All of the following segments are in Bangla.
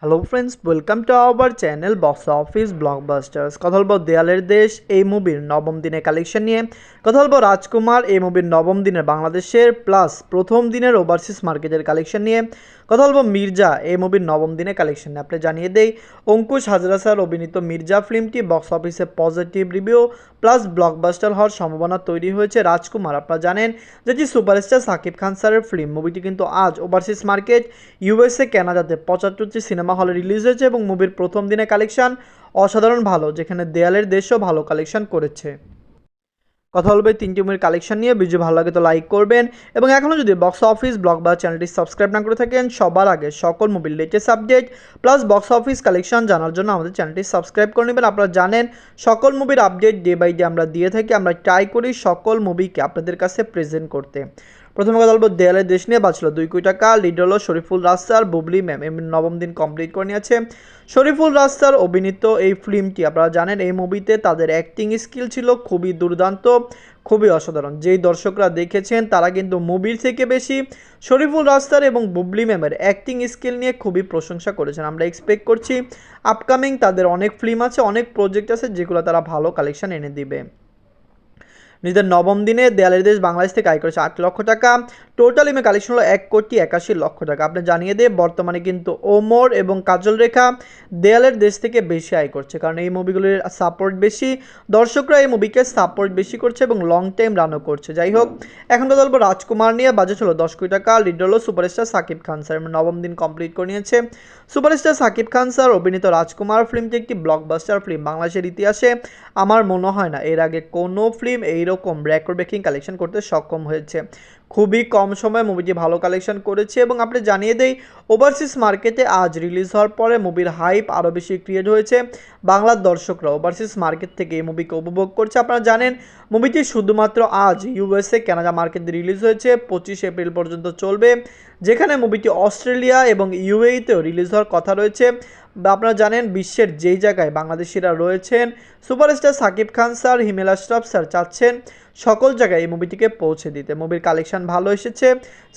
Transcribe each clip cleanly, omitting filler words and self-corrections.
Hello friends, welcome to our channel box office blockbusters. কথা বলবো দেয়ালের দেশ এই মুভির নবম দিনের কালেকশন নিয়ে। কথা বলবো রাজকুমার এই মুভির নবম দিনের বাংলাদেশের প্লাস প্রথম দিনের ওভারসিজ মার্কেটের কালেকশন নিয়ে। কথা বলবো মির্জা এই মুভির নবম দিনের কালেকশন নিয়ে। আপনি জানিয়ে দেই, অঙ্কুশ হাজরা স্যার অভিনীত মির্জা ফিল্মটি বক্স অফিসে পজিটিভ রিভিউ প্লাস ব্লকবাস্টার হওয়ার সম্ভাবনা তৈরি হয়েছে। রাজকুমার আপনারা জানেন যেটি সুপারস্টার সাকিব খান স্যারের ফিল্ম, মুভিটি কিন্তু আজ ওভারসিজ মার্কেট ইউএসএ কানাডাতে 75টি সিনেমা হলে রিলিজ হয়েছে এবং মুভির প্রথম দিনে কালেকশন অসাধারণ ভালো, যেখানে দেয়ালের দেশও ভালো কালেকশন করেছে। কথা বলবে তিনটি মুভির কালেকশন নিয়ে। ভিডিও ভালো লাগে তো লাইক করবেন এবং এখনও যদি বক্স অফিস ব্লগ বা চ্যানেলটি সাবস্ক্রাইব না করে থাকেন, সবার আগে সকল মুভির latest update plus box office collection জানার জন্য আমাদের চ্যানেলটি সাবস্ক্রাইব করে নেবেন। আপনারা জানেন সকল মুভির আপডেট ডে বাই ডে আমরা দিয়ে থাকি। আমরা ট্রাই করি সকল মুভিকে আপনাদের কাছে প্রেজেন্ট করতে। প্রথমে কথা বলবো দেয়ালের দেশ নিয়ে। বাঁচলো 2 কোটি টাকা। লিড হলো শরীফুল রাস্তার বুবলি ম্যাম, এমনি নবম দিন কমপ্লিট করে নিয়েছে। শরীফুল রাস্তার অভিনীত এই ফিল্মটি আপনারা জানেন, এই মুভিতে তাদের অ্যাক্টিং স্কিল ছিল খুবই দুর্দান্ত, খুবই অসাধারণ। যেই দর্শকরা দেখেছেন তারা কিন্তু মুভির থেকে বেশি শরীফুল রাস্তার এবং বুবলি ম্যামের অ্যাক্টিং স্কিল নিয়ে খুবই প্রশংসা করেছেন। আমরা এক্সপেক্ট করছি আপকামিং তাদের অনেক ফিল্ম আছে, অনেক প্রজেক্ট আছে, যেগুলো তারা ভালো কালেকশন এনে দিবে। নিজের নবম দিনে দেয়ালের দেশ বাংলাদেশ থেকে আয় করেছে 8 লক্ষ টাকা। টোটাল ইমে কালেকশন হলো 1,81,00,000 টাকা। আপনি জানিয়ে দিয়ে বর্তমানে কিন্তু ওমর এবং কাজল রেখা দেয়ালের দেশ থেকে বেশি আয় করছে, কারণ এই মুভিগুলির সাপোর্ট বেশি, দর্শকরা এই মুভিকে সাপোর্ট বেশি করছে এবং লং টাইম রানও করছে। যাই হোক, এখন কথা বলবো রাজকুমার নিয়ে। বাজেট হলো 10 কোটি টাকা। লিড হলো সুপারস্টার সাকিব খান স্যার, নবম দিন কমপ্লিট করে নিয়েছে। সুপারস্টার সাকিব খান স্যার অভিনীত রাজকুমার ফিল্মটি একটি ব্লকবাস্টার ফিল্ম। বাংলাদেশের ইতিহাসে আমার মনে হয় না এর আগে কোনো ফিল্ম এইরকম রেকর্ড ব্রেকিং কালেকশন করতে সক্ষম হয়েছে। খুবই কম সময়ে মুভিটি ভালো কালেকশন করেছে এবং আপনি জানিয়ে দেই ওভারসিজ মার্কেটে আজ রিলিজ হওয়ার পরে মুভির হাইপ আরও বেশি ক্রিয়েট হয়েছে। বাংলার দর্শকরা ওভারসিজ মার্কেট থেকে এই মুভিকে উপভোগ করছে। আপনারা জানেন মুভিটি শুধুমাত্র আজ ইউএসএ কানাডা মার্কেটে রিলিজ হয়েছে, 25 এপ্রিল পর্যন্ত চলবে, যেখানে মুভিটি অস্ট্রেলিয়া এবং ইউএইতেও রিলিজ হওয়ার কথা রয়েছে। বা আপনারা জানেন বিশ্বের যেই জায়গায় বাংলাদেশিরা রয়েছেন, সুপারস্টার সাকিব খান স্যার, হিমেল আশরাফ স্যার চাচ্ছেন সকল জায়গায় এই মুভিটিকে পৌঁছে দিতে। মুভির কালেকশন ভালো এসেছে।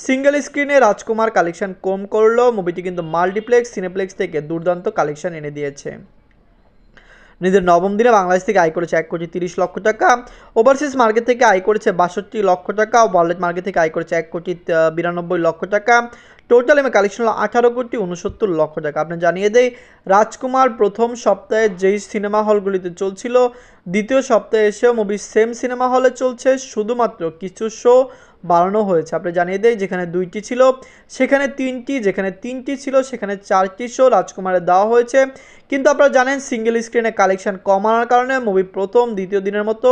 সিঙ্গেল স্ক্রিনে রাজকুমার কালেকশন কম করলেও মুভিটি কিন্তু মাল্টিপ্লেক্স সিনেপ্লেক্স থেকে দুর্দান্ত কালেকশন এনে দিয়েছে। নিজের নবম দিনে বাংলাদেশ থেকে আয় করেছে 1,30,00,000 টাকা। ওভারসিজ মার্কেট থেকে আয় করেছে 62 লক্ষ টাকা। ওয়ার্ল্ড মার্কেট থেকে আয় করেছে 1,92,00,000 টাকা। টোটাল এমে কালেকশন হলো 18,69,00,000 টাকা। আপনি জানিয়ে দেই রাজকুমার প্রথম সপ্তাহে যেই সিনেমা হলগুলিতে চলছিল, দ্বিতীয় সপ্তাহে এসেও মুভি সেম সিনেমা হলে চলছে, শুধুমাত্র কিছু শো বাড়ানো হয়েছে। আপনি জানিয়ে দেই যেখানে 2টি ছিল সেখানে 3টি, যেখানে 3টি ছিল সেখানে 4টি শো রাজকুমারের দেওয়া হয়েছে। কিন্তু আপনারা জানেন সিঙ্গেল স্ক্রিনে কালেকশন কমানোর কারণে মুভি প্রথম দ্বিতীয় দিনের মতো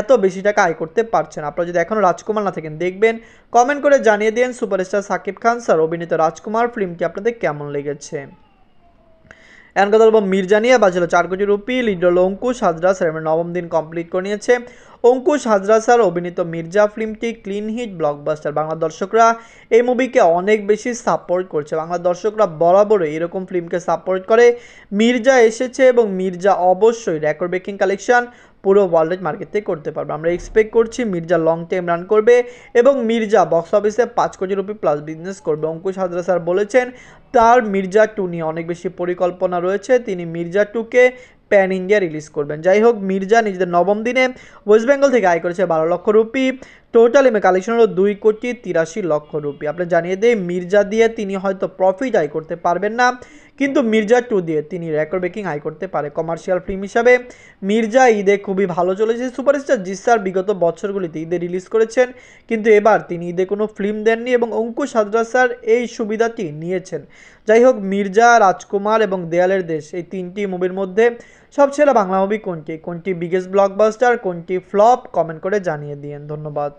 এত বেশি টাকা আয় করতে পারছে না। আপনারা যদি এখনও রাজকুমার না থাকেন দেখবেন, কমেন্ট করে জানিয়ে দিন সুপারস্টার সাকিব খান স্যার অভিনীত রাজকুমার ফিল্মটি আপনাদের কেমন লেগেছে। এখন কথা বলবো মির্জা নিয়ে। বাজলো 4 কোটি রুপি। লিড হলো অঙ্কুশ হাজরা স্যার, নবম দিন কমপ্লিট করে নিয়েছে। অঙ্কুশ হাজরা স্যার অভিনীত মির্জা ফিল্মটি ক্লিন হিট ব্লকবাস্টার। বাংলা দর্শকরা এই মুভিকে অনেক বেশি সাপোর্ট করছে। বাংলা দর্শকরা বরাবরই এরকম ফিল্মকে সাপোর্ট করে। মির্জা এসেছে এবং মির্জা অবশ্যই রেকর্ড ব্রেকিং কালেকশন পুরো ওয়ার্ল্ড মার্কেট থেকে করতে পারবে। আমরা এক্সপেক্ট করছি মির্জা লং টাইম রান করবে এবং মির্জা বক্স অফিসে 5 কোটি রুপি প্লাস বিজনেস করবে। অঙ্কুশ হাজরা স্যার বলেছেন তার মির্জা 2 নিয়ে অনেক বেশি পরিকল্পনা রয়েছে, তিনি মির্জা 2কে প্যান ইন্ডিয়া রিলিজ করবেন। যাই হোক, মির্জা নিজেদের নবম দিনে ওয়েস্ট বেঙ্গল থেকে আয় করেছে 12 লক্ষ রুপি। টোটাল এমে কালেকশন হলো 2,83,00,000 রুপি। আপনি জানিয়ে দেয় মির্জা দিয়ে তিনি হয়তো প্রফিট আয় করতে পারবেন না, কিন্তু মির্জা 2 দিয়ে তিনি রেকর্ড ব্রেকিং আয় করতে পারে। কমার্শিয়াল ফিল্ম হিসাবে মির্জা ঈদে খুবই ভালো চলেছে। সুপারস্টার জিৎ স্যার বিগত বছরগুলিতে ঈদে রিলিজ করেছেন, কিন্তু এবার তিনি ঈদে কোনো ফিল্ম দেননি এবং অঙ্কুশ হাজরা স্যার এই সুবিধাটি নিয়েছেন। যাই হোক, মির্জা, রাজকুমার এবং দেয়ালের দেশ এই 3টি মুভির মধ্যে সবচেয়ে বাংলা মুভি কোনটি, কোনটি বিগেস্ট ব্লকবাস্টার, কোনটি ফ্লপ, কমেন্ট করে জানিয়ে দিন। ধন্যবাদ।